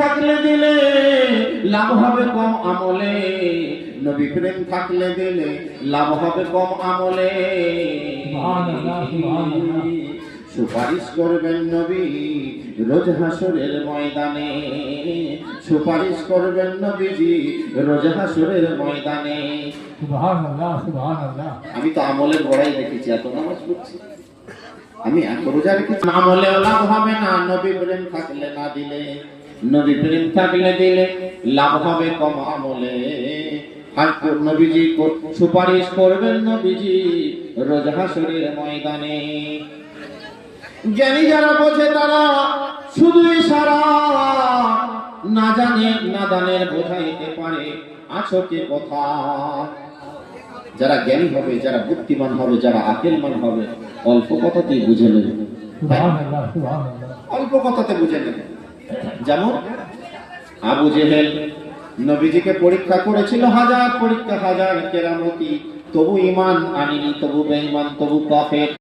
থাকলে দিলে লাভ হবে কম আমলে, নবী প্রেম থাকলে দিলে লাভ হবে কম আমলে। সুপারিশ করবেন নবী রোজ হাসরের ময়দানে, সুপারিশ করবেন নবীজি রোজ হাসরের ময়দানে। সুবহানাল্লাহ, সুবহানাল্লাহ। আমি তো আমলের বড়াই দেখেছি, এত নামাজ পড়ছি, আমি এত রোজা রেখেছি, আমলেও লাভ হবে না নবী প্রেম থাকলে না দিলে, নবী প্রেম থাকলে দিলে লাভ হবে কম আমলে। নবীজি সুপারিশ করবেন নবীজি রোজ হাসরের ময়দানে। জ্ঞানী যারা বোঝে তারা শুধু ইশারা, না জানে নাদানের বোঝাইতে পারে আছো কে কথা। যারা জ্ঞানী হবে, যারা বুদ্ধিমান হবে, যারা আকলমান হবে, অল্প কথাতেই বুঝে নেবে, সুবহানাল্লাহ, সুবহানাল্লাহ। অল্প কথাতে বুঝে নেবে। যেমন আবু জেহেল নবীজিকে পরীক্ষা করেছিল, হাজার পরীক্ষা, হাজার কেরামতি, তবু ঈমান আনিনি, তবু বেঈমান, তবু কাফের।